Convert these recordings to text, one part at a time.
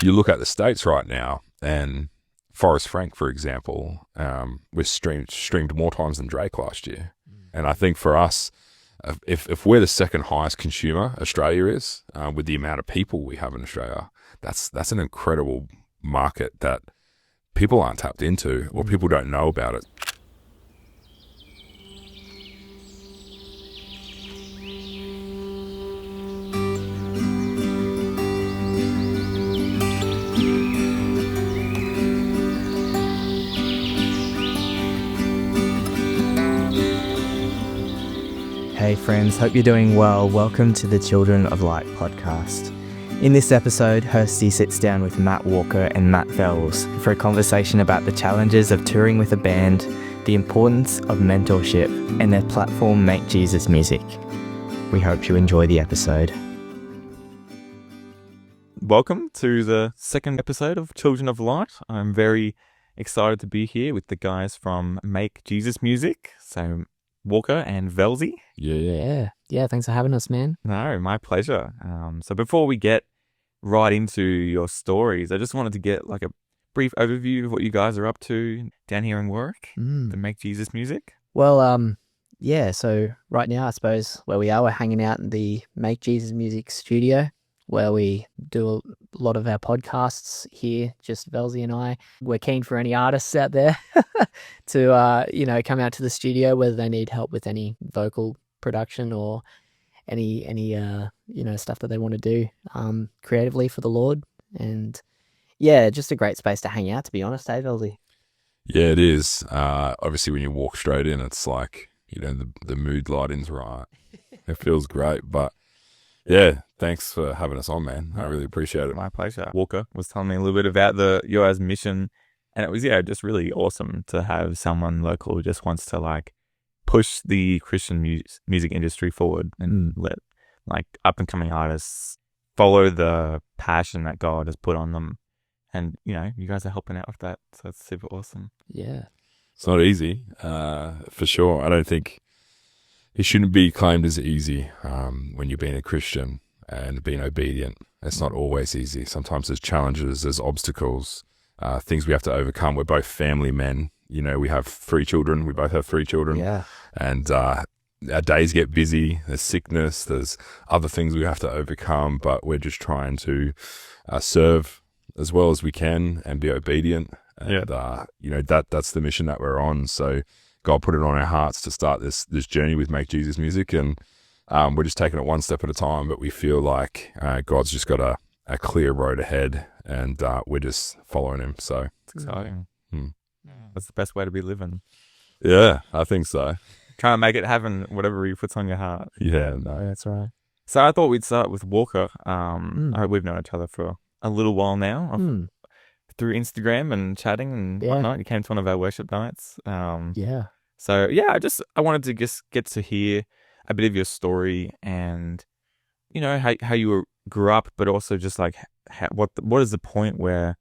you look at the States right now, and Forrest Frank, for example, was streamed more times than Drake last year. And I think for us, if we're the second highest consumer Australia is, with the amount of people we have in Australia, that's an incredible market that people aren't tapped into, or people don't know about it. Hey friends, hope you're doing well. Welcome to the Children of Light podcast. In this episode, Hursty sits down with Matt Walker and Matt Vels for a conversation about the challenges of touring with a band, the importance of mentorship, and their platform Make Jesus Music. We hope you enjoy the episode. Welcome to the second episode of Children of Light. I'm very excited to be here with the guys from Make Jesus Music. So Walker and Velsy. Yeah. Thanks for having us, man. No, my pleasure. So before we get right into your stories, I just wanted to get like a brief overview of what you guys are up to down here in Warwick, the Make Jesus Music. Well, so right now, I suppose, where we are, we're hanging out in the Make Jesus Music studio, where we do a lot of our podcasts here, just Velsy and I. We're keen for any artists out there to, come out to the studio, whether they need help with any vocal production or any stuff that they want to do creatively for the Lord. And yeah, just a great space to hang out, to be honest, Velsy? Yeah, it is. Obviously, when you walk straight in, it's like, the mood lighting's right. It feels great, but yeah, thanks for having us on, man. I really appreciate it. My pleasure. Walker was telling me a little bit about your guys' mission, and it was, just really awesome to have someone local who just wants to, push the Christian music industry forward and let, up-and-coming artists follow the passion that God has put on them. And, you guys are helping out with that, so it's super awesome. Yeah. It's not easy, for sure. I don't think it shouldn't be claimed as easy when you're being a Christian and being obedient. It's not always easy. Sometimes there's challenges, there's obstacles, things we have to overcome. We're both family men. We have 3 children. We both have 3 children. Yeah. And our days get busy. There's sickness. There's other things we have to overcome. But we're just trying to serve as well as we can and be obedient. And, that's the mission that we're on. So God put it on our hearts to start this journey with Make Jesus Music, and we're just taking it one step at a time, but we feel like God's just got a clear road ahead, and we're just following him. So it's exciting. That's the best way to be living. Yeah, I think so. Trying to make it happen, whatever he puts on your heart. Yeah, no, That's right. So I thought we'd start with Walker. We've known each other for a little while now. Through Instagram and chatting and whatnot. You came to one of our worship nights. So I wanted to just get to hear a bit of your story and, how you grew up, but also just what is the point where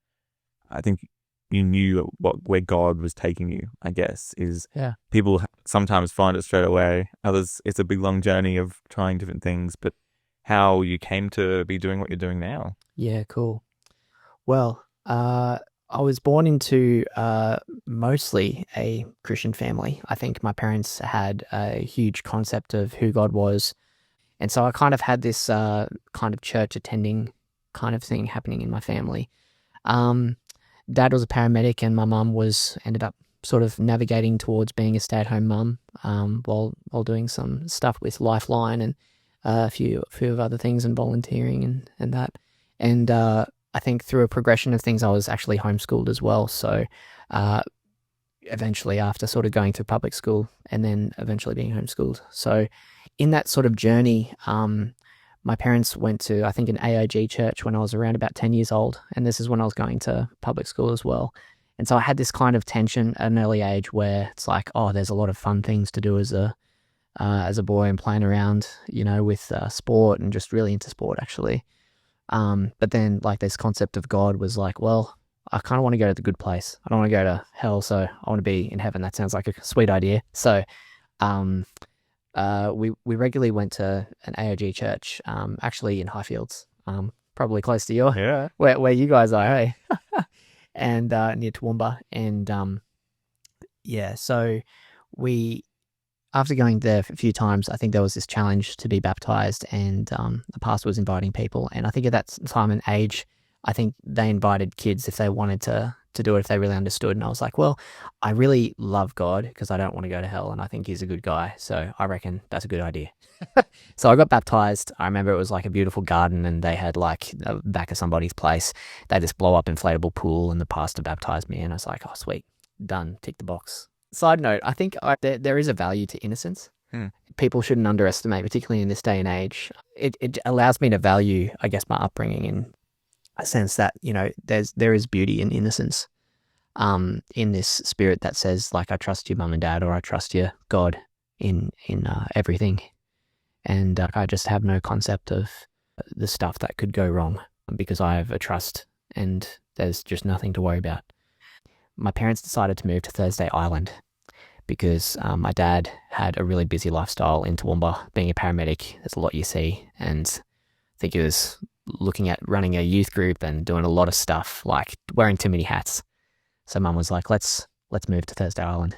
I think you knew where God was taking you, I guess, is people sometimes find it straight away. Others, it's a big long journey of trying different things, but how you came to be doing what you're doing now. Yeah, cool. Well, I was born into mostly a Christian family. I think my parents had a huge concept of who God was. And so I kind of had this kind of church attending kind of thing happening in my family. Dad was a paramedic, and my mum ended up sort of navigating towards being a stay-at-home mum while doing some stuff with Lifeline and a few of other things and volunteering and that. And I think through a progression of things, I was actually homeschooled as well. So eventually, after sort of going through public school and then eventually being homeschooled. So in that sort of journey, my parents went to, I think, an AOG church when I was around about 10 years old. And this is when I was going to public school as well. And so I had this kind of tension at an early age where it's like, oh, there's a lot of fun things to do as a boy and playing around, with sport and just really into sport, actually. But then this concept of God was like, well, I kind of want to go to the good place. I don't want to go to hell, so I want to be in heaven. That sounds like a sweet idea. So we regularly went to an AOG church, actually in Highfields, probably close to your where you guys are, hey? And near Toowoomba. And so we, after going there a few times, I think there was this challenge to be baptized, and the pastor was inviting people. And I think at that time and age, I think they invited kids if they wanted to do it, if they really understood. And I was like, well, I really love God because I don't want to go to hell, and I think he's a good guy. So I reckon that's a good idea. So I got baptized. I remember it was like a beautiful garden, and they had like back of somebody's place, they had this blow up inflatable pool, and the pastor baptized me, and I was like, oh, sweet, done, tick the box. Side note, I think there is a value to innocence. People shouldn't underestimate, particularly in this day and age. It allows me to value, I guess, my upbringing in a sense that, you know, there is beauty in innocence, in this spirit that says, like, I trust you, mum and dad, or I trust you, God, in everything. And I just have no concept of the stuff that could go wrong because I have a trust and there's just nothing to worry about. My parents decided to move to Thursday Island because my dad had a really busy lifestyle in Toowoomba. Being a paramedic, there's a lot you see, and I think he was looking at running a youth group and doing a lot of stuff, like wearing too many hats. So mum was like, let's move to Thursday Island,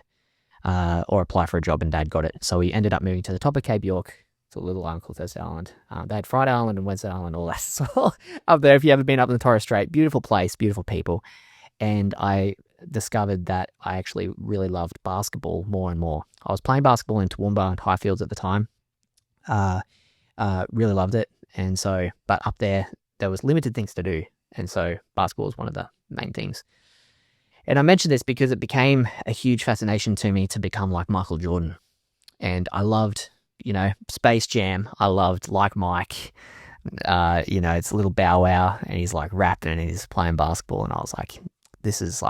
or apply for a job, and dad got it. So we ended up moving to the top of Cape York, to a little island called Thursday Island. They had Friday Island and Wednesday Island, all that as well up there. If you ever been up in the Torres Strait, beautiful place, beautiful people. And I discovered that I actually really loved basketball more and more. I was playing basketball in Toowoomba and Highfields at the time. Really loved it. And so, but up there was limited things to do. And so basketball was one of the main things. And I mention this because it became a huge fascination to me to become like Michael Jordan. And I loved, you know, Space Jam. I loved Like Mike. You know, it's a little Bow Wow, and he's like rapping and he's playing basketball. And I was like, this is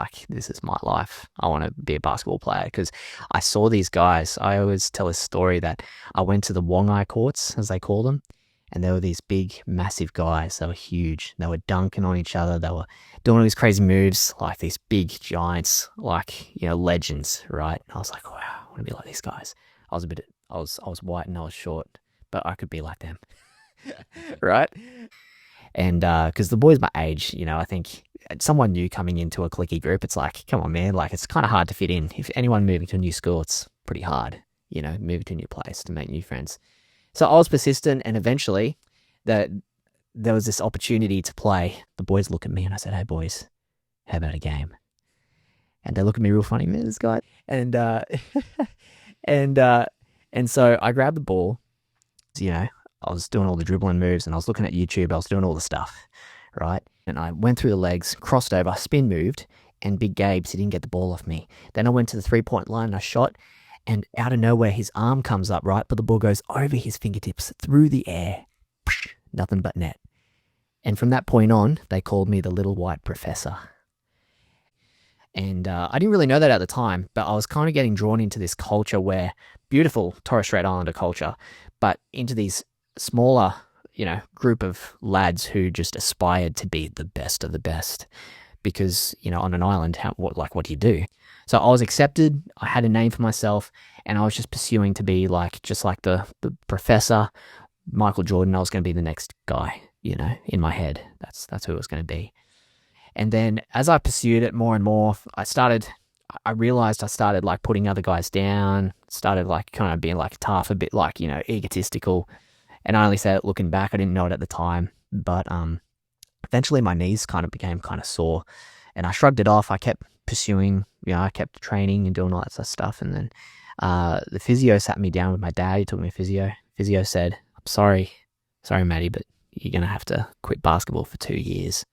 my life. I want to be a basketball player because I saw these guys. I always tell this story that I went to the Wongai courts, as they call them, and there were these big, massive guys. They were huge. They were dunking on each other. They were doing all these crazy moves, like these big giants, like, you know, legends, right? And I was like, wow, I want to be like these guys. I was white and I was short, but I could be like them, right? And because the boys my age, you know, I think someone new coming into a cliquey group, it's like, come on, man, like it's kind of hard to fit in. If anyone moving to a new school, it's pretty hard, you know, moving to a new place to make new friends. So I was persistent, and eventually there was this opportunity to play. The boys look at me and I said, hey boys, how about a game? And they look at me real funny, man, this guy. And and so I grabbed the ball, you know, I was doing all the dribbling moves and I was looking at YouTube, I was doing all the stuff, right? And I went through the legs, crossed over, spin moved, and Big Gabes, he didn't get the ball off me. Then I went to the 3-point line and I shot, and out of nowhere his arm comes up, right? But the ball goes over his fingertips, through the air, nothing but net. And from that point on, they called me the Little White Professor. And I didn't really know that at the time, but I was kind of getting drawn into this culture where, beautiful Torres Strait Islander culture, but into these smaller, you know, group of lads who just aspired to be the best of the best. Because, you know, on an island, what do you do? So I was accepted, I had a name for myself, and I was just pursuing to be like, just like the professor, Michael Jordan. I was going to be the next guy, you know, in my head. That's who it was going to be. And then as I pursued it more and more, I realized I started like putting other guys down, started like kind of being like tough, a bit like, you know, egotistical. And I only say it looking back, I didn't know it at the time, but eventually my knees kind of became kind of sore, and I shrugged it off. I kept pursuing, you know, I kept training and doing all that sort of stuff. And then the physio sat me down with my dad. He took me to physio. Physio said, I'm sorry, Matty, but you're going to have to quit basketball for 2 years.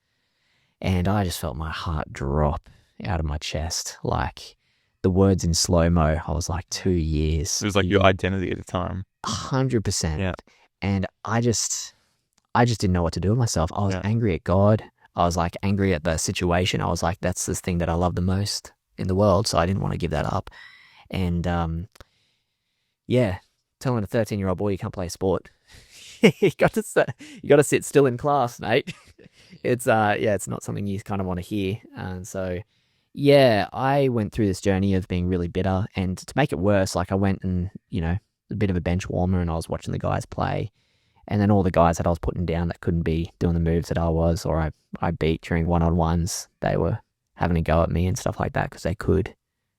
And I just felt my heart drop out of my chest. Like the words in slow-mo, I was like, 2 years. It was like your identity at the time. 100%. Yeah. And I just didn't know what to do with myself. I was angry at God. I was like angry at the situation. I was like, that's the thing that I love the most in the world. So I didn't want to give that up. And telling a 13-year-old boy you can't play sport, you got to sit still in class, mate. It's not something you kind of want to hear. And so I went through this journey of being really bitter. And to make it worse, like I went and, you know, a bit of a bench warmer, and I was watching the guys play. And then all the guys that I was putting down that couldn't be doing the moves that I was, or I beat during one-on-ones, they were having a go at me and stuff like that because they could.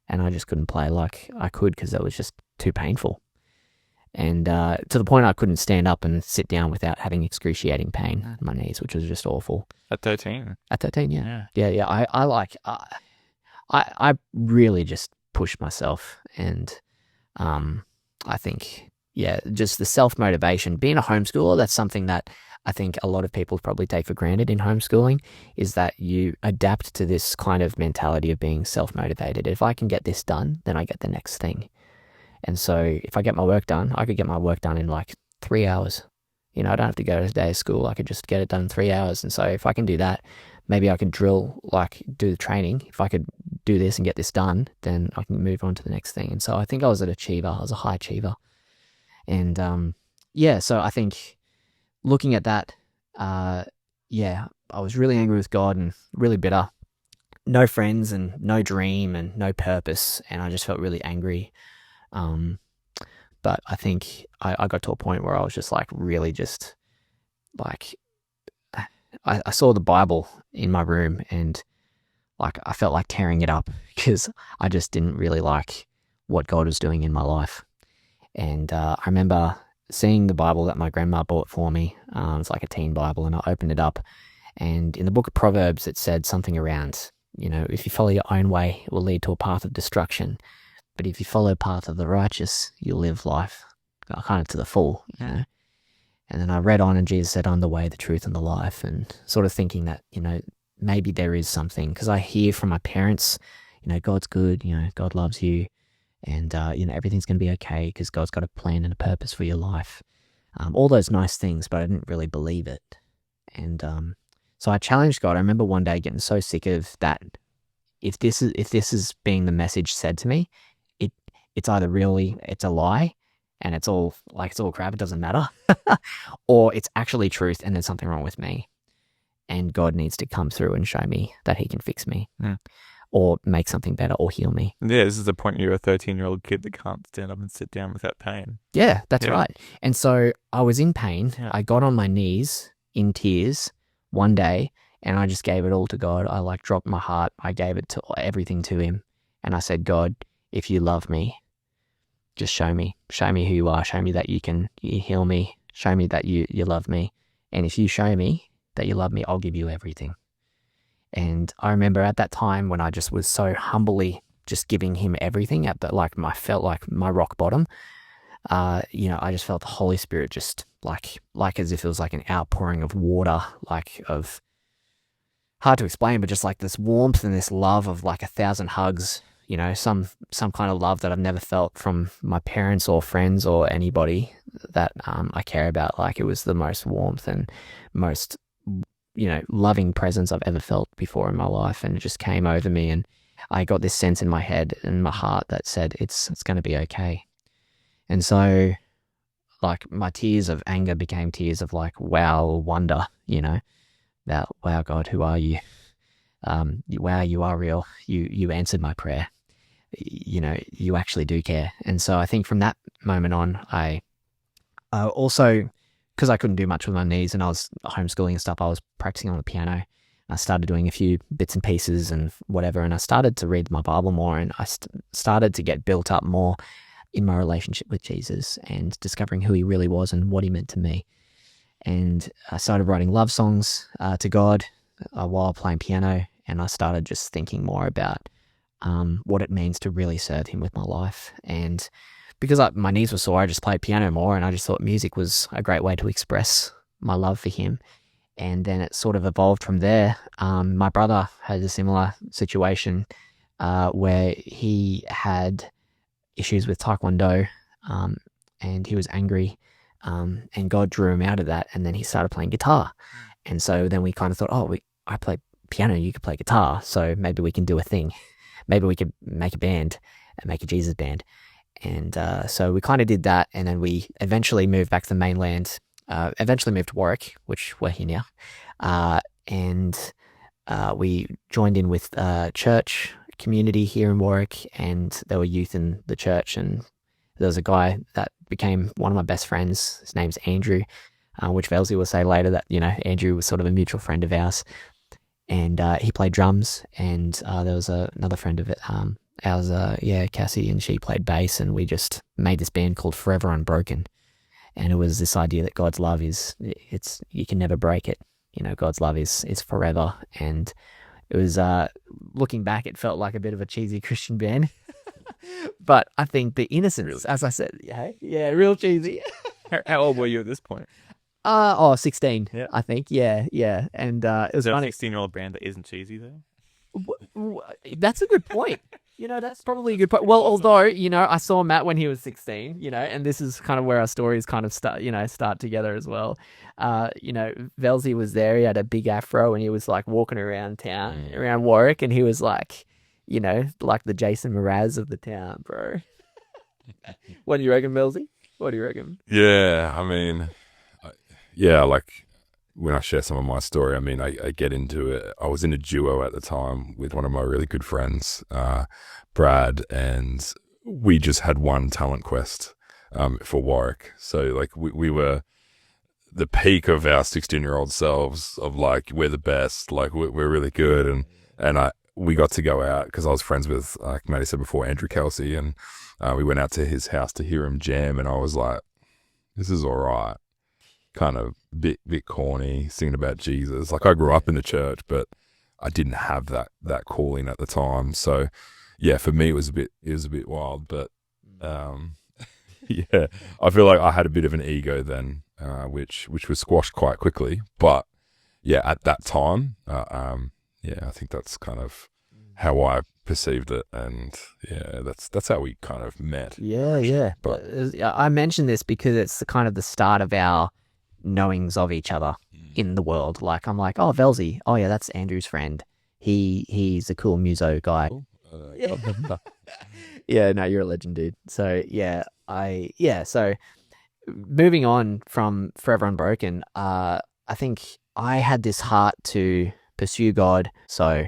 And I just couldn't play like I could because it was just too painful. And to the point I couldn't stand up and sit down without having excruciating pain in my knees, which was just awful. At 13? At 13, yeah. Yeah. I really just pushed myself, and I think, just the self-motivation. Being a homeschooler, that's something that I think a lot of people probably take for granted in homeschooling, is that you adapt to this kind of mentality of being self-motivated. If I can get this done, then I get the next thing. And so if I get my work done, I could get my work done in like 3 hours. I don't have to go to a day of school. I could just get it done in 3 hours. And so if I can do that, maybe I could do the training. If I could do this and get this done, then I can move on to the next thing. And so I think I was an achiever. I was a high achiever. And so I think looking at that, I was really angry with God and really bitter. No friends and no dream and no purpose. And I just felt really angry. But I think I got to a point where I was just like really just like, I saw the Bible in my room and like I felt like tearing it up because I just didn't really like what God was doing in my life. And I remember seeing the Bible that my grandma bought for me. It's like a teen Bible, and I opened it up, and in the book of Proverbs it said something around, if you follow your own way, it will lead to a path of destruction. But if you follow the path of the righteous, you'll live life kind of to the full, And then I read on, and Jesus said, I'm the way, the truth, and the life, and sort of thinking that, maybe there is something, because I hear from my parents, God's good, God loves you, and, everything's going to be okay because God's got a plan and a purpose for your life. All those nice things, but I didn't really believe it. And so I challenged God. I remember one day getting so sick of that. If this is being the message said to me, it's either it's a lie and it's all crap, it doesn't matter, or it's actually truth and there's something wrong with me. And God needs to come through and show me that he can fix me or make something better or heal me. Yeah, this is the point you're a 13-year-old kid that can't stand up and sit down without pain. Yeah, that's right. And so I was in pain. Yeah. I got on my knees in tears one day and I just gave it all to God. I dropped my heart. I gave everything to him. And I said, God, if you love me, just show me who you are. Show me that you heal me. Show me that you love me. And if you show me that you love me, I'll give you everything. And I remember at that time when I just was so humbly just giving him everything I felt like my rock bottom. I just felt the Holy Spirit just like as if it was like an outpouring of water, of hard to explain, but just like this warmth and this love of like 1,000 hugs. Some kind of love that I've never felt from my parents or friends or anybody that I care about. Like it was the most warmth and most, loving presence I've ever felt before in my life. And it just came over me and I got this sense in my head and my heart that said, it's going to be okay. And so like my tears of anger became tears of like, wow, or wonder, that, wow, God, who are you? Wow, you are real. You answered my prayer. You actually do care. And so I think from that moment on, I also, because I couldn't do much with my knees and I was homeschooling and stuff, I was practicing on the piano. I started doing a few bits and pieces and whatever, and I started to read my Bible more, and I started to get built up more in my relationship with Jesus and discovering who he really was and what he meant to me. And I started writing love songs to God while playing piano, and I started just thinking more about what it means to really serve him with my life. And because my knees were sore, I just played piano more, and I just thought music was a great way to express my love for him. And then it sort of evolved from there. My brother had a similar situation where he had issues with Taekwondo, and he was angry, and God drew him out of that, and then he started playing guitar. And so then we kind of thought, I play piano, you could play guitar, so maybe we can do a thing. Maybe we could make a band and make a Jesus band. And so we kind of did that, and then we eventually moved back to the mainland, eventually moved to Warwick, which we're here now. And we joined in with church community here in Warwick, and there were youth in the church, and there was a guy that became one of my best friends. His name's Andrew. which Velsy will say later that, Andrew was sort of a mutual friend of ours. And he played drums, and there was another friend of it, ours, Cassie, and she played bass, and we just made this band called Forever Unbroken. And it was this idea that God's love you can never break it. God's love is forever. And it was, looking back, it felt like a bit of a cheesy Christian band. But I think the innocence, really? As I said, yeah, real cheesy. How old were you at this point? 16, yeah. I think. Yeah. And it was funny. A 16-year-old band that isn't cheesy, though? That's a good point. That's probably a good point. Well, although, I saw Matt when he was 16, and this is kind of where our stories kind of start together as well. Velsy was there. He had a big afro and he was like walking around town, around Warwick, and he was like, like the Jason Mraz of the town, bro. What do you reckon, Velsy? What do you reckon? Yeah, I mean, like when I share some of my story, I mean, I get into it. I was in a duo at the time with one of my really good friends, Brad, and we just had one talent quest for Warwick. So like we were the peak of our 16-year-old selves of like, we're the best, like we're really good. And we got to go out because I was friends with, like Maddie said before, Andrew Kelsey, and we went out to his house to hear him jam, and I was like, this is all right. Kind of bit corny, singing about Jesus. Like I grew up in the church, but I didn't have that calling at the time. So yeah, for me it was a bit wild, but yeah, I feel like I had a bit of an ego then, which was squashed quite quickly. But yeah, at that time, I think that's kind of how I perceived it, and yeah, that's how we kind of met. Yeah. But I mentioned this because it's the start of our knowings of each other in the world. Like I'm like, oh, Velsy, oh yeah, that's Andrew's friend. He's a cool muso guy. Yeah, no, you're a legend, dude. So so moving on from Forever Unbroken, I think I had this heart to pursue God, so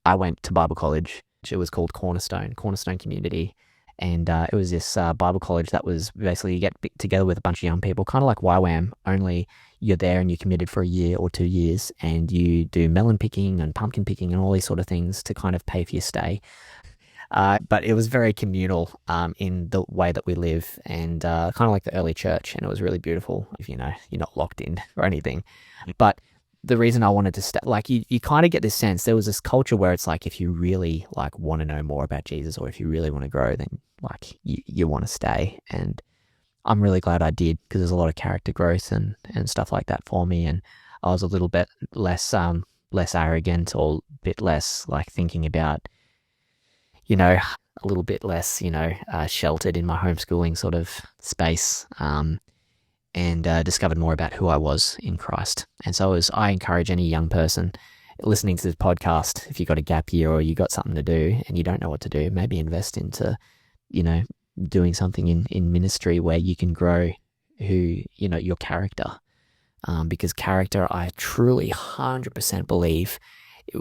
I went to Bible college. It was called Cornerstone Community. And it was this Bible college that was basically you get together with a bunch of young people, kind of like YWAM, only you're there and you're committed for a year or 2 years, and you do melon picking and pumpkin picking and all these sort of things to kind of pay for your stay. But it was very communal in the way that we live, and kind of like the early church, and it was really beautiful if you're not locked in or anything. But the reason I wanted to stay, like you kind of get this sense, there was this culture where it's like, if you really like want to know more about Jesus, or if you really want to grow, then like you want to stay. And I'm really glad I did, because there's a lot of character growth and stuff like that for me. And I was a little bit less arrogant, or a bit less like thinking about, a little bit less, sheltered in my homeschooling sort of space. And discovered more about who I was in Christ. And so I encourage any young person listening to this podcast, if you got a gap year or you got something to do and you don't know what to do, maybe invest into, doing something in ministry where you can grow your character. Because character, I truly 100% believe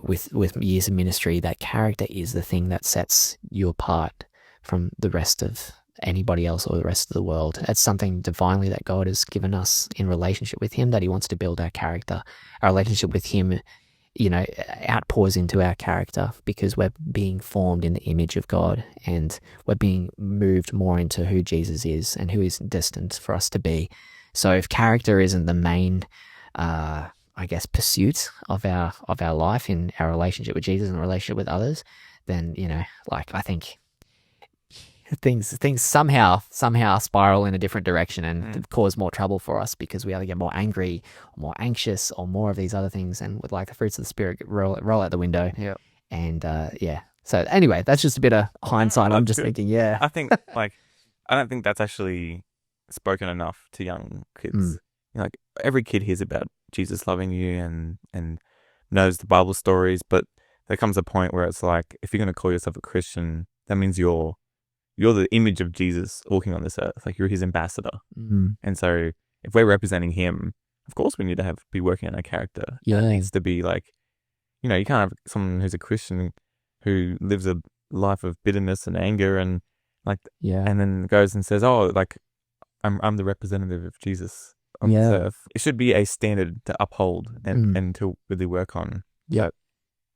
with years of ministry, that character is the thing that sets you apart from the rest of anybody else or the rest of the world. It's something divinely that God has given us in relationship with Him, that He wants to build our character. Our relationship with Him, outpours into our character, because we're being formed in the image of God, and we're being moved more into who Jesus is and who He's destined for us to be. So if character isn't the main, pursuit of our life in our relationship with Jesus and relationship with others, then, I think things somehow spiral in a different direction and cause more trouble for us, because we either get more angry or more anxious or more of these other things, and with like the fruits of the Spirit roll out the window. Yeah. And so anyway, that's just a bit of hindsight. I'm just thinking, I think I don't think that's actually spoken enough to young kids. Like every kid hears about Jesus loving you and knows the Bible stories, but there comes a point where it's like, if you're going to call yourself a Christian, that means you're the image of Jesus walking on this earth. Like you're His ambassador. And so if we're representing Him, of course we need to be working on our character. Yeah. It needs to be like, you can't have someone who's a Christian who lives a life of bitterness and anger and and then goes and says, oh, like I'm the representative of Jesus. on this earth. It should be a standard to uphold and to really work on. Yeah.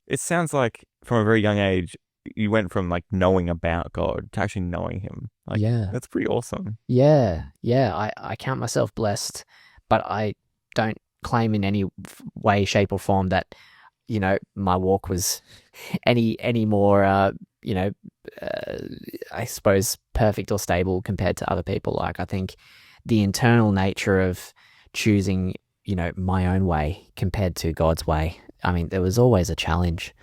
It sounds like from a very young age, you went from like knowing about God to actually knowing him. Like, that's pretty awesome. Yeah. I count myself blessed, but I don't claim in any way, shape or form that, you know, my walk was any more, I suppose perfect or stable compared to other people. Like, I think the internal nature of choosing, you know, my own way compared to God's way, I mean, there was always a challenge,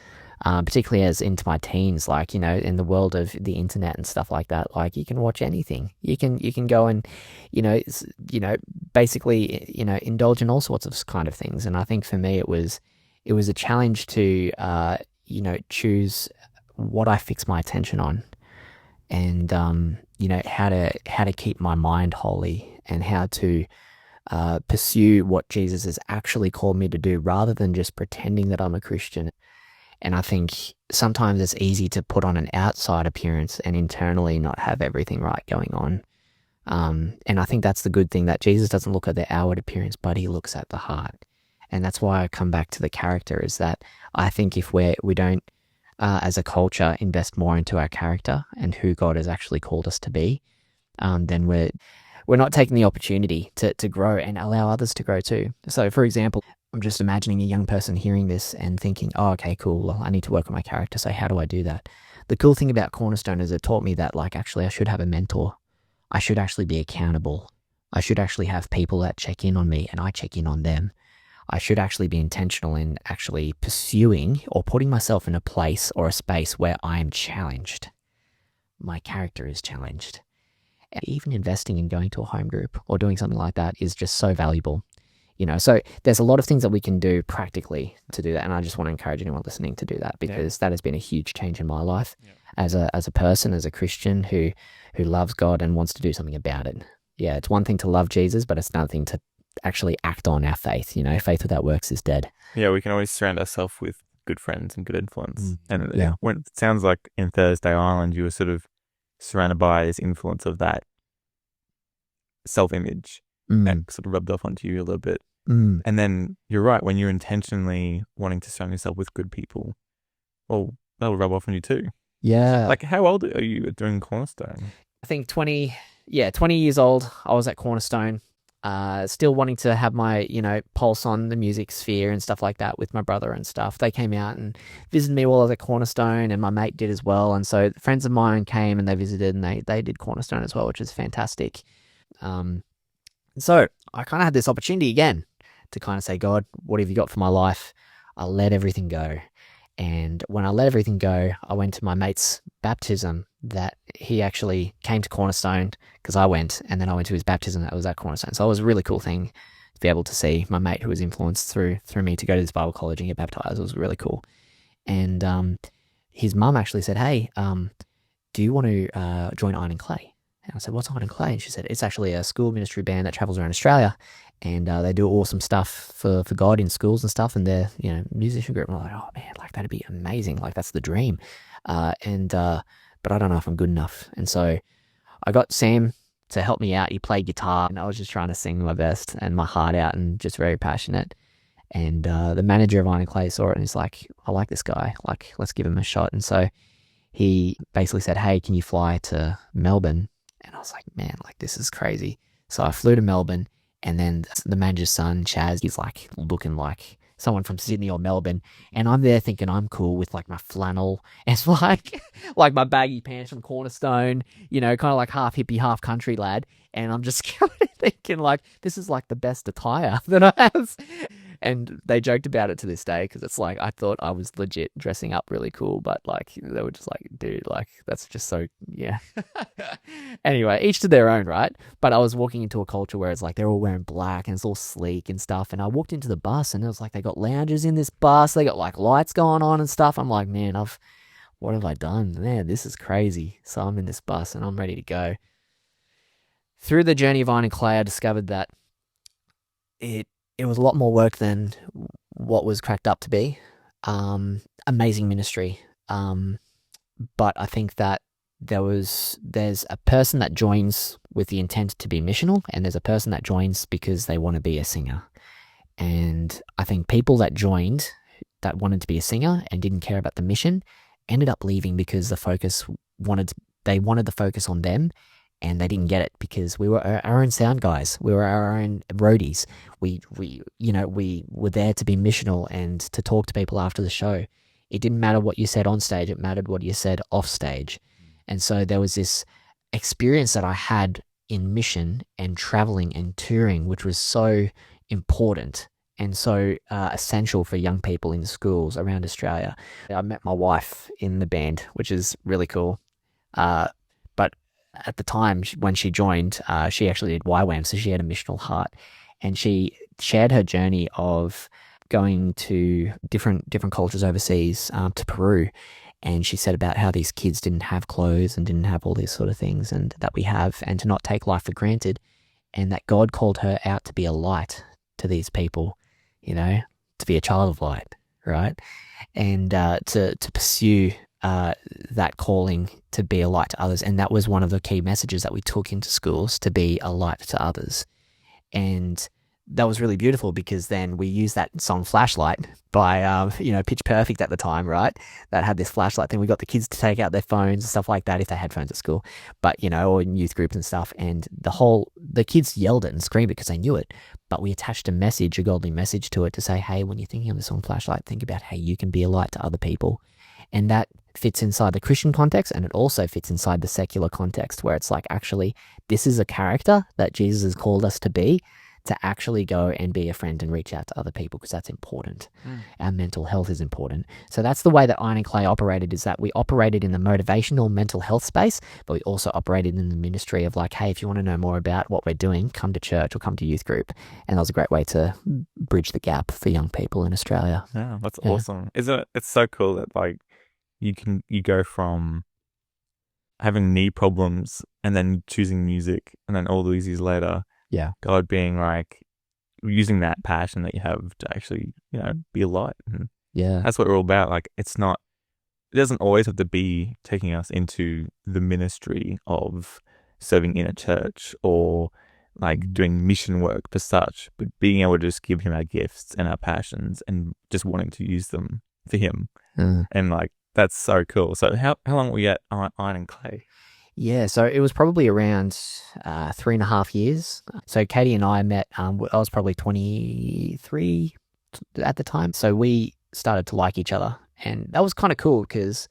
particularly as into my teens, like, you know, in the world of the internet and stuff like that. Like, you can watch anything. You can go and, basically, indulge in all sorts of kind of things. And I think for me, it was a challenge to, choose what I fix my attention on, and how to keep my mind holy, and how to pursue what Jesus has actually called me to do, rather than just pretending that I'm a Christian. And I think sometimes it's easy to put on an outside appearance and internally not have everything right going on. And I think that's the good thing, that Jesus doesn't look at the outward appearance, but he looks at the heart. And that's why I come back to the character, is that I think if we don't, as a culture, invest more into our character and who God has actually called us to be, then we're not taking the opportunity to grow and allow others to grow too. So, for example, I'm just imagining a young person hearing this and thinking, oh, okay, cool, well, I need to work on my character. So how do I do that? The cool thing about Cornerstone is it taught me that, like, actually I should have a mentor. I should actually be accountable. I should actually have people that check in on me and I check in on them. I should actually be intentional in actually pursuing or putting myself in a place or a space where I am challenged. My character is challenged. And even investing in going to a home group or doing something like that is just so valuable. So there's a lot of things that we can do practically to do that. And I just want to encourage anyone listening to do that, because that has been a huge change in my life as a person, as a Christian who loves God and wants to do something about it. Yeah, it's one thing to love Jesus, but it's another thing to actually act on our faith. Faith without works is dead. Yeah, we can always surround ourselves with good friends and good influence. And when it sounds like in Thursday Island, you were sort of surrounded by this influence of that self-image that sort of rubbed off onto you a little bit. And then you're right, when you're intentionally wanting to surround yourself with good people, well, that'll rub off on you too. Yeah. Like, how old are you doing Cornerstone? I think 20 years old. I was at Cornerstone, still wanting to have my, pulse on the music sphere and stuff like that with my brother and stuff. They came out and visited me while I was at Cornerstone, and my mate did as well. And so friends of mine came and they visited, and they did Cornerstone as well, which was fantastic. So I kind of had this opportunity again to kind of say, God, what have you got for my life? I let everything go. And when I let everything go, I went to my mate's baptism, that he actually came to Cornerstone because I went, and then I went to his baptism that was at Cornerstone. So it was a really cool thing to be able to see my mate who was influenced through me to go to this Bible college and get baptized. It was really cool. And his mum actually said, hey, do you want to join Iron and Clay? And I said, what's Iron and Clay? And she said, it's actually a school ministry band that travels around Australia, and they do awesome stuff for God in schools and stuff, and they're, musician group. And I'm like, oh man, like that'd be amazing. Like that's the dream. But I don't know if I'm good enough. And so I got Sam to help me out. He played guitar, and I was just trying to sing my best and my heart out, and just very passionate. And the manager of Iron and Clay saw it, and he's like, I like this guy. Like, let's give him a shot. And so he basically said, hey, can you fly to Melbourne? And I was like, man, like this is crazy. So I flew to Melbourne, and then the manager's son, Chaz, he's like looking like someone from Sydney or Melbourne. And I'm there thinking I'm cool with like my flannel and like my baggy pants from Cornerstone, kind of like half hippie, half country lad. And I'm just kind of thinking like, this is like the best attire that I have. And they joked about it to this day, because it's like, I thought I was legit dressing up really cool, but like, they were just like, dude, like, that's just so, yeah. Anyway, each to their own, right? But I was walking into a culture where it's like, they're all wearing black and it's all sleek and stuff. And I walked into the bus, and it was like, they got lounges in this bus. They got like lights going on and stuff. I'm like, man, what have I done? Man, this is crazy. So I'm in this bus and I'm ready to go. Through the journey of Iron and Clay, I discovered that it was a lot more work than what was cracked up to be. Amazing ministry. But I think that there's a person that joins with the intent to be missional, and there's a person that joins because they want to be a singer. And I think people that joined that wanted to be a singer and didn't care about the mission ended up leaving because they wanted the focus on them, and they didn't get it because we were our own sound guys. We were our own roadies. We were there to be missional and to talk to people after the show. It didn't matter what you said on stage. It mattered what you said off stage. And so there was this experience that I had in mission and traveling and touring, which was so important and so essential for young people in schools around Australia. I met my wife in the band, which is really cool. But at the time when she joined, she actually did YWAM, so she had a missional heart. And she shared her journey of going to different cultures overseas, to Peru. And she said about how these kids didn't have clothes and didn't have all these sort of things and that we have, and to not take life for granted, and that God called her out to be a light to these people, to be a child of light, right? And to pursue that calling to be a light to others. And that was one of the key messages that we took into schools, to be a light to others. And that was really beautiful because then we used that song Flashlight by, Pitch Perfect at the time, right? That had this flashlight thing. We got the kids to take out their phones and stuff like that if they had phones at school, but, or in youth groups and stuff. And the kids yelled it and screamed it because they knew it. But we attached a godly message to it to say, hey, when you're thinking of the song Flashlight, think about how you can be a light to other people. And that fits inside the Christian context, and it also fits inside the secular context where it's like, actually, this is a character that Jesus has called us to be, to actually go and be a friend and reach out to other people, because that's important. Our mental health is important. So that's the way that Iron and Clay operated, is that we operated in the motivational mental health space, but we also operated in the ministry of like, hey, if you want to know more about what we're doing, come to church or come to youth group. And that was a great way to bridge the gap for young people in Australia. Yeah, that's awesome. Isn't it? It's so cool that like you go from having knee problems and then choosing music, and then all these years later, God being like using that passion that you have to actually, be a light. And that's what we're all about. Like it doesn't always have to be taking us into the ministry of serving in a church or like doing mission work for such, but being able to just give him our gifts and our passions and just wanting to use them for him. And like, that's so cool. So how long were you at Iron and Clay? Yeah, so it was probably around 3.5 years. So Katie and I met, I was probably 23 at the time. So we started to like each other. And that was kind of cool because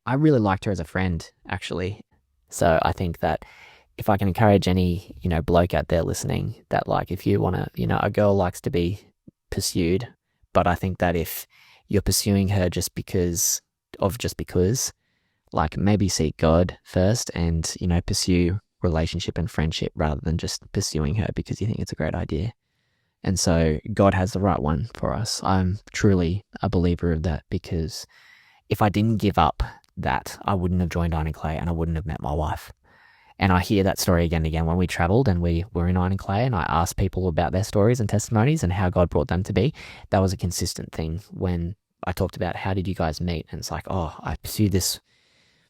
I really liked her as a friend, actually. So I think that if I can encourage any, bloke out there listening, that like if you want to, a girl likes to be pursued. But I think that if you're pursuing her just because, like maybe seek God first and, pursue relationship and friendship rather than just pursuing her because you think it's a great idea. And so God has the right one for us. I'm truly a believer of that, because if I didn't give up that, I wouldn't have joined Iron and Clay and I wouldn't have met my wife. And I hear that story again and again when we traveled and we were in Iron and Clay, and I asked people about their stories and testimonies and how God brought them to be. That was a consistent thing when I talked about how did you guys meet? And it's like, I pursued this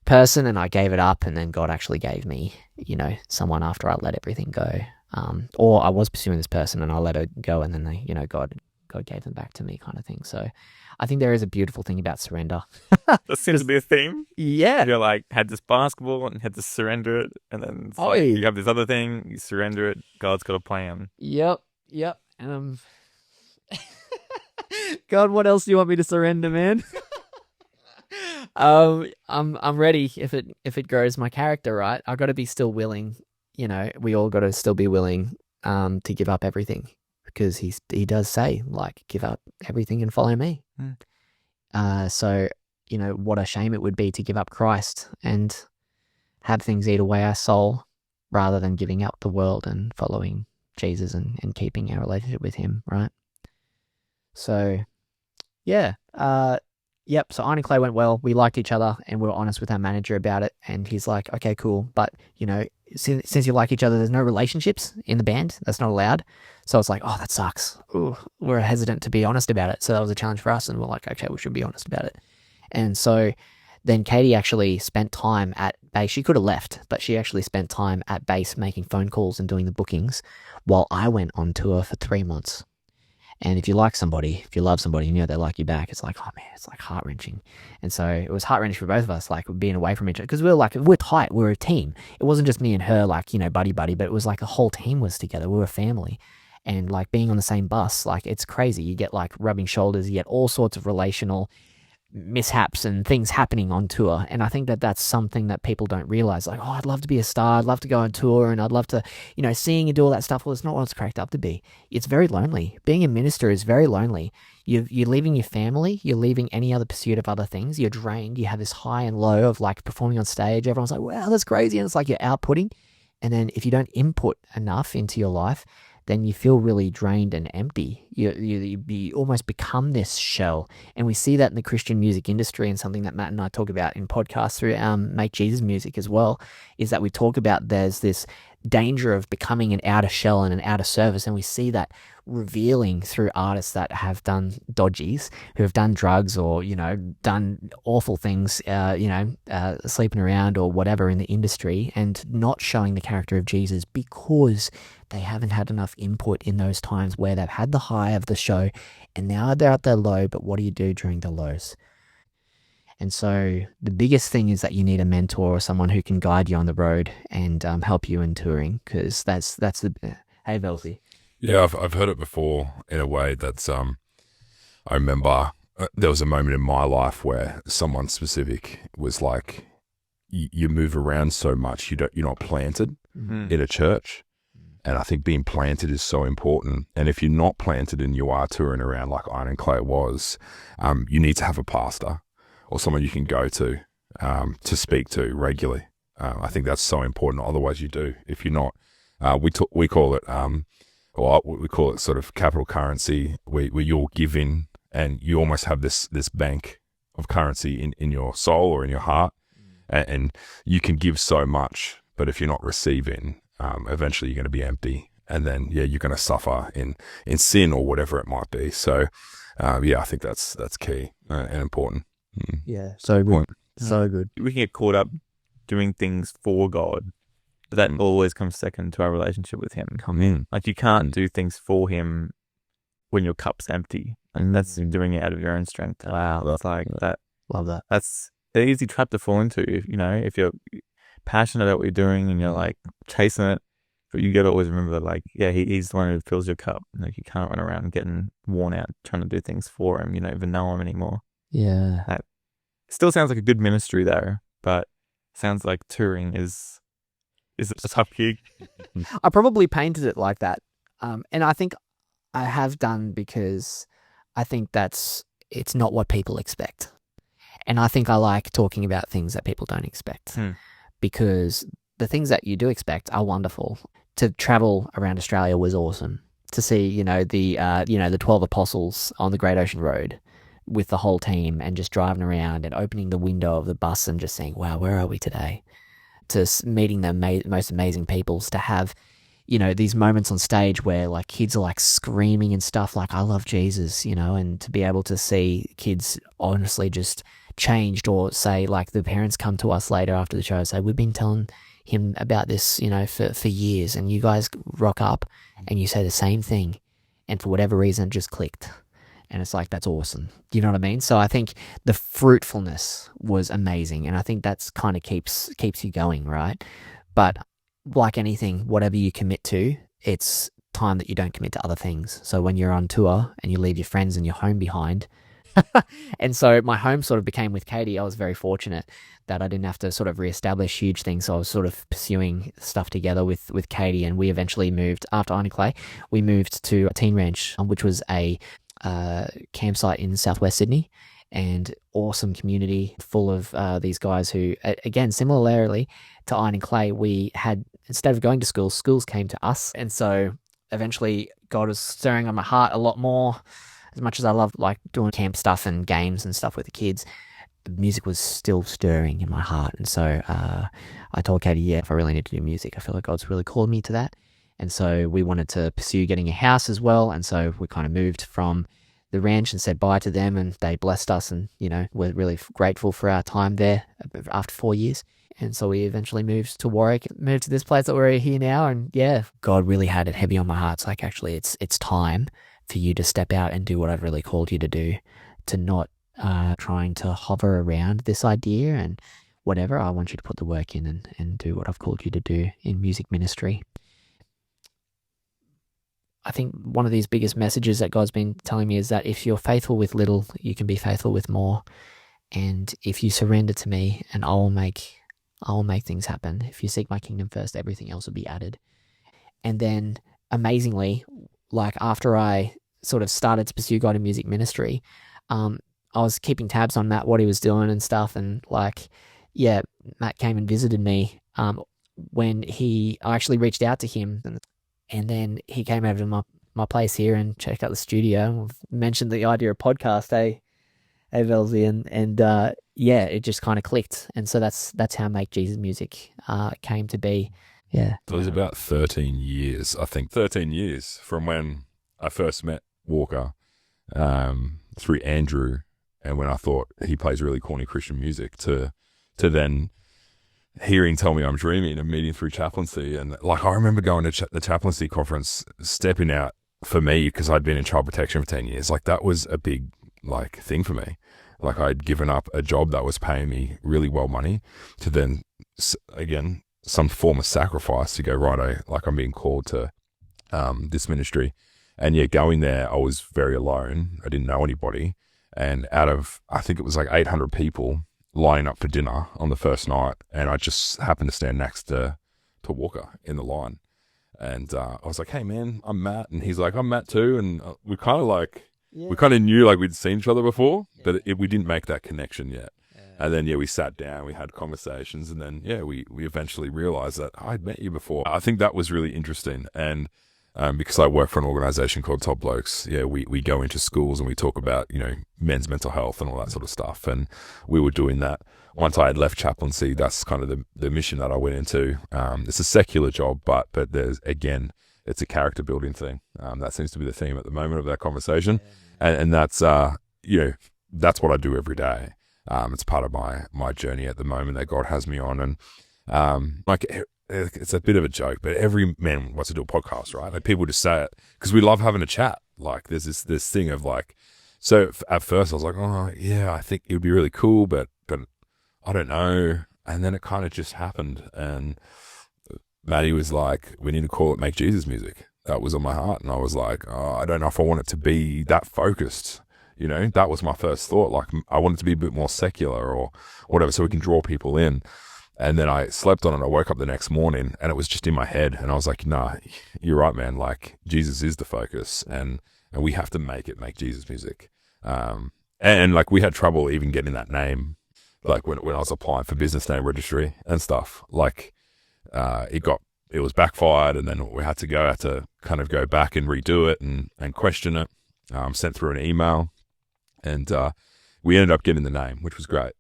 person and I gave it up, and then God actually gave me, someone after I let everything go. Or I was pursuing this person and I let her go, and then God gave them back to me, kind of thing. So I think there is a beautiful thing about surrender. That seems to be a theme. Yeah. You're like, had this basketball and had to surrender it, and then you have this other thing, you surrender it, God's got a plan. Yep. And God, what else do you want me to surrender, man? I'm ready if it grows my character, right? I got to be still willing. We all got to still be willing to give up everything, because he does say, like, give up everything and follow me. So what a shame it would be to give up Christ and have things eat away our soul, rather than giving up the world and following Jesus and keeping our relationship with him, right? So yeah. Yep, so Iron and Clay went well. We liked each other and we were honest with our manager about it. And he's like, okay, cool. But, since you like each other, there's no relationships in the band. That's not allowed. So it's like, oh, that sucks. Ooh, we're hesitant to be honest about it. So that was a challenge for us. And we're like, okay, we should be honest about it. And so then Katie actually spent time at base. She could have left, but she actually spent time at base making phone calls and doing the bookings while I went on tour for 3 months. And if you like somebody, if you love somebody, you know they like you back, it's like, oh man, it's like heart-wrenching. And so it was heart-wrenching for both of us, like being away from each other, because we're tight, we're a team. It wasn't just me and her, like, you know, buddy, but it was like a whole team was together. We were a family. And like being on the same bus, like it's crazy. You get like rubbing shoulders, you get all sorts of relational mishaps and things happening on tour. And I think that that's something that people don't realize. Like, oh, I'd love to be a star. I'd love to go on tour and I'd love to, you know, sing and do all that stuff. Well, it's not what it's cracked up to be. It's very lonely. Being a minister is very lonely. You're leaving your family. You're leaving any other pursuit of other things. You're drained. You have this high and low of like performing on stage. Everyone's like, wow, that's crazy. And it's like you're outputting. And then if you don't input enough into your life, then you feel really drained and empty. You almost become this shell. And we see that in the Christian music industry, and something that Matt and I talk about in podcasts through Make Jesus Music as well, is that we talk about there's this danger of becoming an outer shell and an outer service. And we see that revealing through artists that have done dodgies, who have done drugs or, you know, done awful things, sleeping around or whatever in the industry, and not showing the character of Jesus because they haven't had enough input in those times where they've had the high of the show and now they're at their low. But what do you do during the lows? And so the biggest thing is that you need a mentor or someone who can guide you on the road and help you in touring, because that's the... Hey, Velsy. Yeah, I've heard it before in a way that's, I remember there was a moment in my life where someone specific was like, you move around so much, you're not planted in a church. And I think being planted is so important. And if you're not planted and you are touring around like Iron and Clay was, you need to have a pastor or someone you can go to speak to regularly. I think that's so important. Otherwise you do. If you're not, we call it, we call it sort of capital currency, where you're giving and you almost have this bank of currency in your soul or in your heart. And you can give so much, but if you're not receiving, eventually you're going to be empty, and then you're going to suffer in sin or whatever it might be. So I think that's key and important. Yeah, so good. So good. We can get caught up doing things for God, but that always comes second to our relationship with Him. Come in. Like you can't do things for Him when your cup's empty, and that's doing it out of your own strength. Wow, that's like that. Love that. That's an easy trap to fall into. If you're passionate about what you're doing and you're like chasing it, but you got to always remember that, like, he's the one who fills your cup. Like you can't run around getting worn out trying to do things for Him. You don't even know Him anymore. Yeah. That still sounds like a good ministry though, but sounds like touring is a tough gig. I probably painted it like that. And I think I have done because I think it's not what people expect. And I think I like talking about things that people don't expect, because the things that you do expect are wonderful. To travel around Australia was awesome. To see, the 12 apostles on the Great Ocean Road with the whole team and just driving around and opening the window of the bus and just saying, wow, where are we today? To meeting the most amazing peoples, to have, these moments on stage where like kids are like screaming and stuff like, I love Jesus, and to be able to see kids honestly just changed, or say like the parents come to us later after the show and say, we've been telling him about this, for years, and you guys rock up and you say the same thing, and for whatever reason it just clicked. And it's like, that's awesome. You know what I mean? So I think the fruitfulness was amazing. And I think that's kind of keeps you going, right? But like anything, whatever you commit to, it's time that you don't commit to other things. So when you're on tour and you leave your friends and your home behind, and so my home sort of became with Katie. I was very fortunate that I didn't have to sort of reestablish huge things. So I was sort of pursuing stuff together with Katie, and we eventually moved, after Iron and Clay, we moved to Teen Ranch, which was a campsite in southwest Sydney, and awesome community full of these guys who, again, similarly to Iron and Clay, we had, instead of going to schools came to us. And so eventually God was stirring on my heart a lot more. As much as I loved like doing camp stuff and games and stuff with the kids, the music was still stirring in my heart. And so I told Katie, if I really need to do music, I feel like God's really called me to that. And so we wanted to pursue getting a house as well. And so we kind of moved from the ranch and said bye to them, and they blessed us, and we're really grateful for our time there after 4 years. And so we eventually moved to Warwick, moved to this place that we're here now. And yeah, God really had it heavy on my heart. It's like, actually, it's time for you to step out and do what I've really called you to do, to not trying to hover around this idea and whatever. I want you to put the work in and do what I've called you to do in music ministry. I think one of these biggest messages that God's been telling me is that if you're faithful with little, you can be faithful with more. And if you surrender to me, and I will make things happen. If you seek my kingdom first, everything else will be added. And then amazingly, like after I sort of started to pursue God in music ministry, I was keeping tabs on Matt, what he was doing and stuff. And like, yeah, Matt came and visited me when I actually reached out to him. And then he came over to my place here and checked out the studio. Mentioned the idea of podcast, hey Velsy, and yeah, it just kind of clicked. And so that's how Make Jesus Music came to be. Yeah. It was about 13 years, I think. 13 years from when I first met Walker through Andrew, and when I thought he plays really corny Christian music, to then hearing Tell Me I'm Dreaming and meeting through chaplaincy. And like, I remember going to the chaplaincy conference, stepping out for me, because I'd been in child protection for 10 years. Like, that was a big thing for me. Like, I'd given up a job that was paying me really well money to then, again, some form of sacrifice to go, right, I'm being called to this ministry. And yeah, going there, I was very alone. I didn't know anybody. And out of, I think it was like 800 people lining up for dinner on the first night, and I just happened to stand next to Walker in the line. And I was like, hey man, I'm Matt. And he's like, I'm Matt too. And we kind of we kind of knew like we'd seen each other before, but we didn't make that connection yet. And then, we sat down, we had conversations, and then, we eventually realized that I'd met you before. I think that was really interesting. And because I work for an organization called Top Blokes, we go into schools and we talk about, men's mental health and all that sort of stuff. And we were doing that. Once I had left chaplaincy, that's kind of the mission that I went into. It's a secular job, but there's, again, it's a character building thing. That seems to be the theme at the moment of that conversation. And that's, that's what I do every day. It's part of my journey at the moment that God has me on. And it's a bit of a joke, but every man wants to do a podcast, right? Like, people just say it because we love having a chat. Like, there's this thing of like, so at first I was like, oh yeah, I think it would be really cool, but I don't know. And then it kind of just happened. And Maddie was like, we need to call it Make Jesus Music. That was on my heart. And I was like, oh, I don't know if I want it to be that focused. That was my first thought. Like, I want it to be a bit more secular or whatever, so we can draw people in. And then I slept on it. I woke up the next morning and it was just in my head. And I was like, nah, you're right, man. Like, Jesus is the focus, and we have to make Jesus Music. And like, we had trouble even getting that name. Like, when I was applying for business name registry and stuff, like, it was backfired, and then we had to kind of go back and redo it and question it. Sent through an email, and we ended up getting the name, which was great.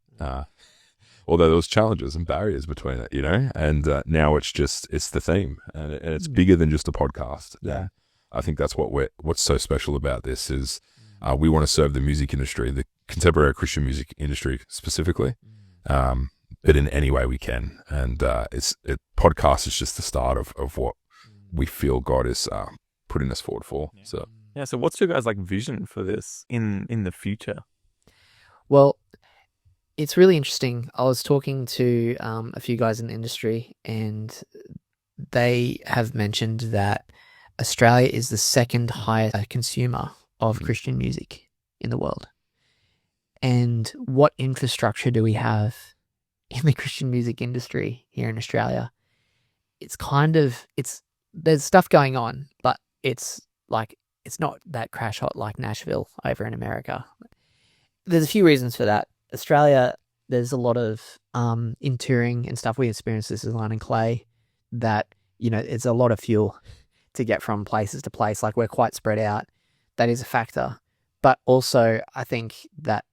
Although there was challenges and barriers between it, and now it's the theme, and it's bigger than just a podcast. Yeah, I think that's what's so special about this is we want to serve the music industry, the contemporary Christian music industry specifically, but in any way we can. And podcast is just the start of what we feel God is putting us forward for. So. Yeah, so what's your guys' vision for this in the future? Well, it's really interesting. I was talking to a few guys in the industry, and they have mentioned that Australia is the second highest consumer of Christian music in the world. And what infrastructure do we have in the Christian music industry here in Australia? There's stuff going on, but it's not that crash hot like Nashville over in America. There's a few reasons for that. Australia, there's a lot of in touring and stuff. We experience this as Line and Clay, that it's a lot of fuel to get from places to place. Like, we're quite spread out. That is a factor. But also, I think that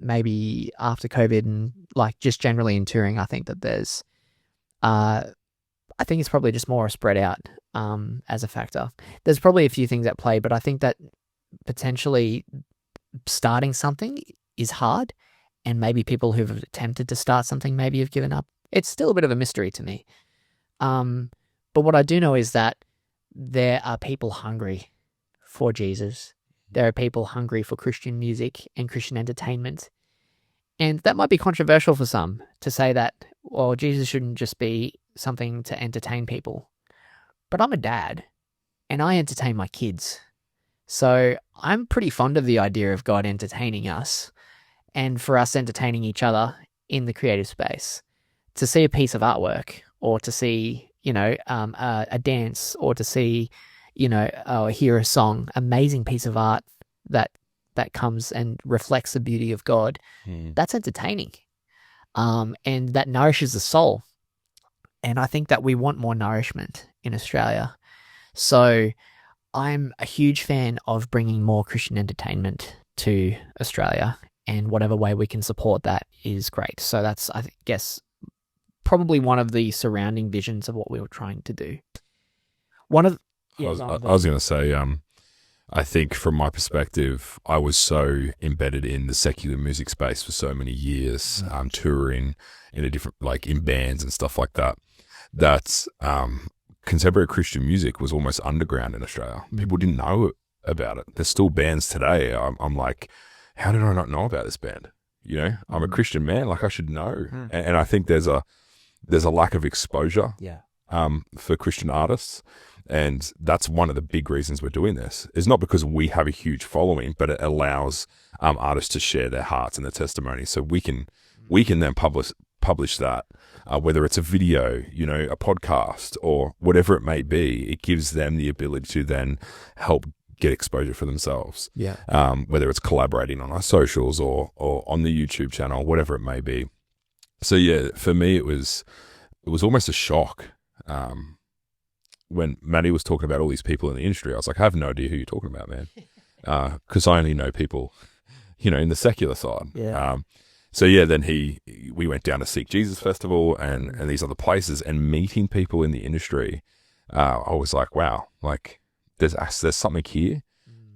maybe after COVID and like just generally in touring, I think that there's I think it's probably just more spread out as a factor. There's probably a few things at play, but I think that potentially starting something is hard, and maybe people who've attempted to start something maybe have given up. It's still a bit of a mystery to me. But what I do know is that there are people hungry for Jesus. There are people hungry for Christian music and Christian entertainment. And that might be controversial for some to say that, well, Jesus shouldn't just be something to entertain people. But I'm a dad, and I entertain my kids. So I'm pretty fond of the idea of God entertaining us and for us entertaining each other in the creative space. To see a piece of artwork, or to see, a dance, or to see, or hear a song, amazing piece of art that comes and reflects the beauty of God, that's entertaining. And that nourishes the soul. And I think that we want more nourishment in Australia. So I'm a huge fan of bringing more Christian entertainment to Australia, and whatever way we can support that is great. So that's, I guess, probably one of the surrounding visions of what we were trying to do. I was going to say, I think from my perspective, I was so embedded in the secular music space for so many years, touring in a different, like in bands and stuff like that, that contemporary Christian music was almost underground in Australia. People didn't know about it. There's still bands today. I'm like, how did I not know about this band? I'm a Christian man, like I should know. And I think there's a lack of exposure for Christian artists. And that's one of the big reasons we're doing this. It's not because we have a huge following, but it allows artists to share their hearts and their testimony. So we can then publish that, whether it's a video, a podcast, or whatever it may be. It gives them the ability to then help get exposure for themselves. Whether it's collaborating on our socials or on the YouTube channel, whatever it may be. So yeah, for me, it was almost a shock. When Maddie was talking about all these people in the industry, I was like, I have no idea who you're talking about, man. Because I only know people, in the secular side. So yeah, then we went down to Seek Jesus Festival and these other places, and meeting people in the industry, I was like, wow, like there's something here,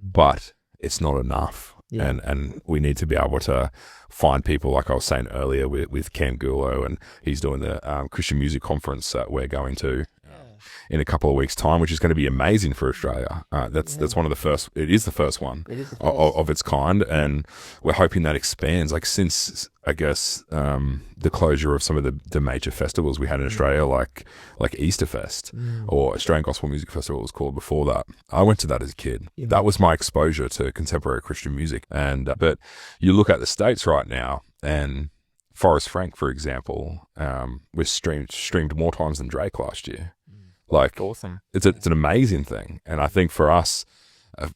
but it's not enough. And we need to be able to find people, like I was saying earlier with Cam Gulo, and he's doing the Christian music conference that we're going to in a couple of weeks' time, which is going to be amazing for Australia. That's one of the first. It is the first one of its kind, and we're hoping that expands. Like since I guess the closure of some of the major festivals we had in Australia, like Easterfest or Australian Gospel Music Festival, it was called before that. I went to that as a kid. That was my exposure to contemporary Christian music. And but you look at the States right now, and Forrest Frank, for example, was streamed more times than Drake last year. Like, awesome. It's an amazing thing. And I think for us,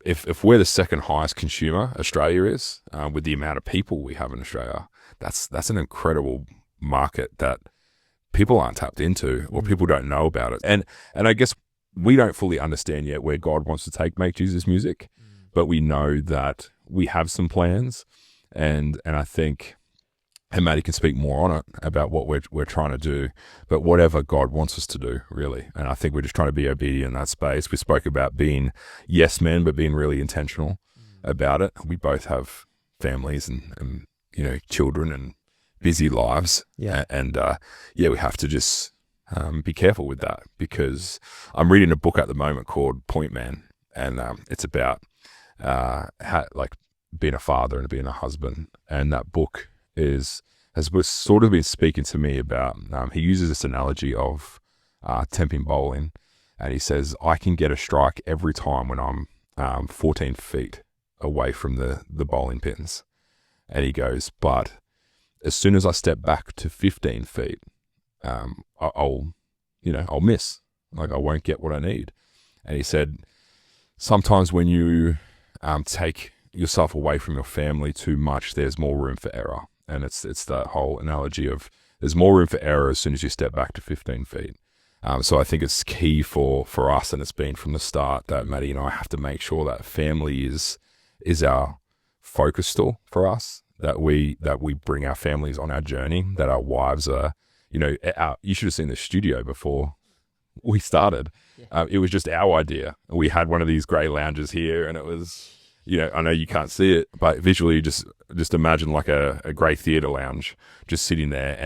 if we're the second highest consumer Australia is, with the amount of people we have in Australia, that's an incredible market that people aren't tapped into, or people don't know about it. And I guess we don't fully understand yet where God wants to make Jesus music, but we know that we have some plans, and I think, and Maddie can speak more on it about what we're trying to do, but whatever God wants us to do, really. And I think we're just trying to be obedient in that space. We spoke about being yes men, but being really intentional about it. We both have families and children and busy lives. And we have to just be careful with that, because I'm reading a book at the moment called Point Man, and it's about how, like, being a father and being a husband. And that book has sort of been speaking to me about, he uses this analogy of temping bowling, and he says, I can get a strike every time when I'm 14 feet away from the bowling pins. And he goes, but as soon as I step back to 15 feet, I'll miss. Like, I won't get what I need. And he said, sometimes when you take yourself away from your family too much, there's more room for error. And it's that whole analogy of there's more room for error as soon as you step back to 15 feet. So I think it's key for us, and it's been from the start, that Maddie and I have to make sure that family is our focus still for us, that we bring our families on our journey, that our wives are, you should have seen the studio before we started. It was just our idea. We had one of these grey lounges here, and it was I know you can't see it, but visually just imagine like a grey theatre lounge just sitting there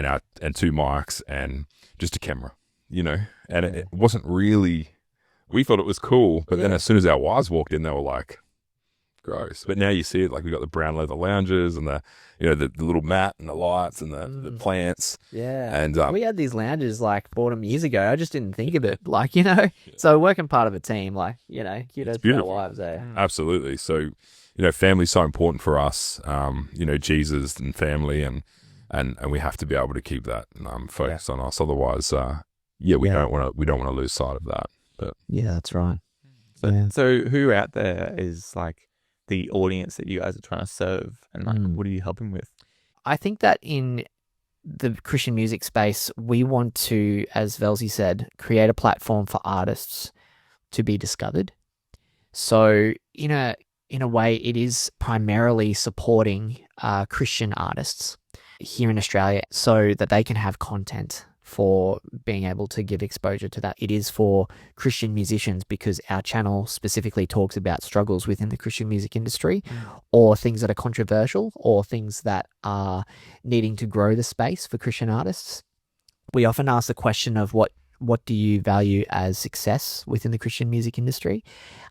and two mics and just a camera, and it wasn't really, we thought it was cool, but then as soon as our wives walked in, they were like, gross. But now you see it, like we got the brown leather lounges and the little mat and the lights and the plants. Yeah. And we had these lounges like bought them years ago. I just didn't think of it. Like, so working part of a team, like, kudos to our wives, eh? Absolutely. So, family's so important for us, Jesus and family and we have to be able to keep that focused on us. Otherwise, we don't want to lose sight of that. But yeah, that's right. So who out there is like the audience that you guys are trying to serve, and like, what are you helping with? I think that in the Christian music space, we want to, as Velsy said, create a platform for artists to be discovered. So in a way, it is primarily supporting Christian artists here in Australia so that they can have content for being able to give exposure to that. It is for Christian musicians because our channel specifically talks about struggles within the Christian music industry or things that are controversial or things that are needing to grow the space for Christian artists. We often ask the question of what do you value as success within the Christian music industry?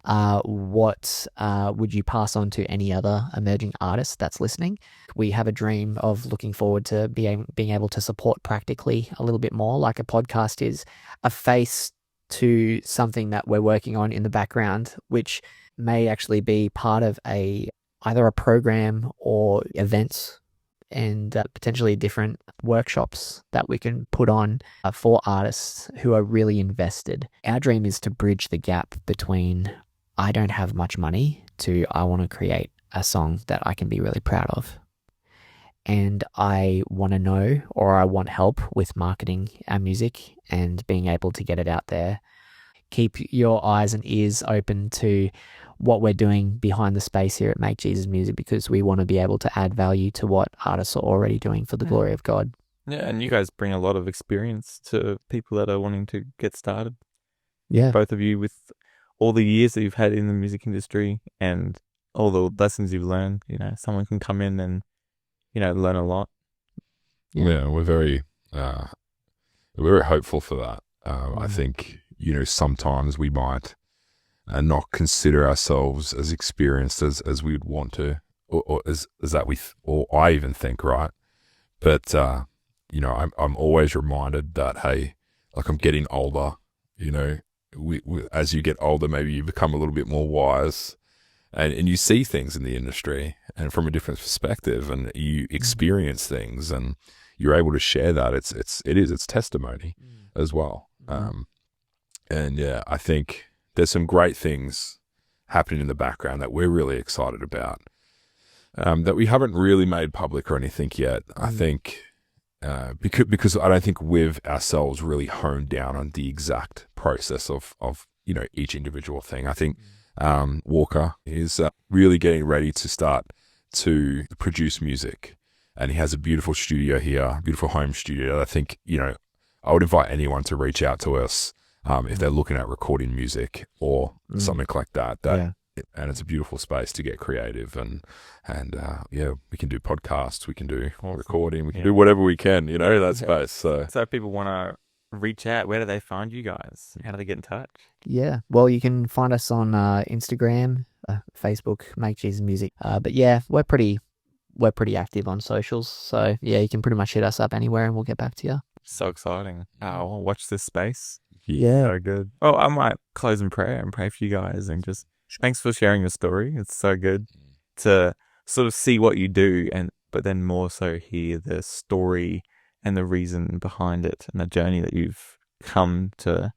What would you pass on to any other emerging artist that's listening? We have a dream of looking forward to being able to support practically a little bit more, like a podcast is a face to something that we're working on in the background, which may actually be part of either a program or events and potentially different workshops that we can put on for artists who are really invested. Our dream is to bridge the gap between I don't have much money to I want to create a song that I can be really proud of. And I want to know, or I want help with marketing our music and being able to get it out there. Keep your eyes and ears open to what we're doing behind the space here at Make Jesus Music, because we want to be able to add value to what artists are already doing for the glory of God. Yeah, and you guys bring a lot of experience to people that are wanting to get started. Yeah. Both of you, with all the years that you've had in the music industry and all the lessons you've learned, someone can come in and, learn a lot. Yeah, we're very hopeful for that. I think, sometimes we might not consider ourselves as experienced as we would want to, or as that or I even think, right? But I'm always reminded that, hey, like I'm getting older. We as you get older, maybe you become a little bit more wise, and you see things in the industry and from a different perspective, and you experience things, and you're able to share that. It's testimony as well. And yeah, I think there's some great things happening in the background that we're really excited about, that we haven't really made public or anything yet. I think because I don't think we've ourselves really honed down on the exact process of each individual thing. I think Walker is really getting ready to start to produce music, and he has a beautiful studio here, beautiful home studio. I think I would invite anyone to reach out to us if they're looking at recording music or something like that. And it's a beautiful space to get creative, and we can do podcasts, we can do recording, we can do whatever we can, that space. So if people want to reach out, where do they find you guys? How do they get in touch? Yeah, well, you can find us on Instagram, Facebook, Make Jesus Music. But yeah, we're pretty active on socials. So yeah, you can pretty much hit us up anywhere and we'll get back to you. So exciting. I'll watch this space. Yeah. So good. Oh, I might close in prayer and pray for you guys, and just thanks for sharing your story. It's so good to sort of see what you do, but then more so hear the story and the reason behind it and the journey that you've come to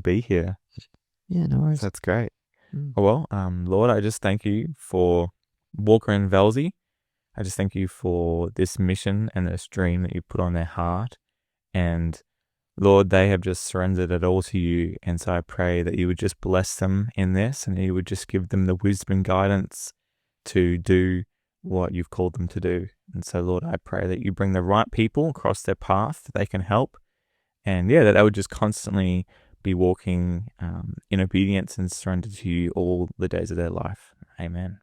be here. Yeah, no worries. That's great. Well, Lord, I just thank you for Walker and Velsy. I just thank you for this mission and this dream that you put on their heart. And Lord, they have just surrendered it all to you. And so I pray that you would just bless them in this, and you would just give them the wisdom and guidance to do what you've called them to do. And so, Lord, I pray that you bring the right people across their path that they can help. And that they would just constantly be walking in obedience and surrender to you all the days of their life. Amen.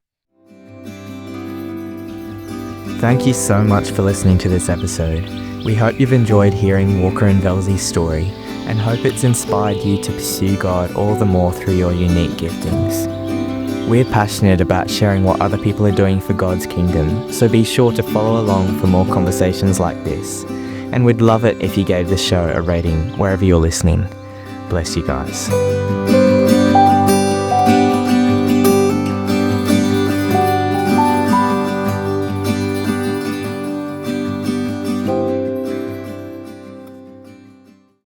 Thank you so much for listening to this episode. We hope you've enjoyed hearing Walker and Velsy's story and hope it's inspired you to pursue God all the more through your unique giftings. We're passionate about sharing what other people are doing for God's kingdom, so be sure to follow along for more conversations like this. And we'd love it if you gave the show a rating wherever you're listening. Bless you guys.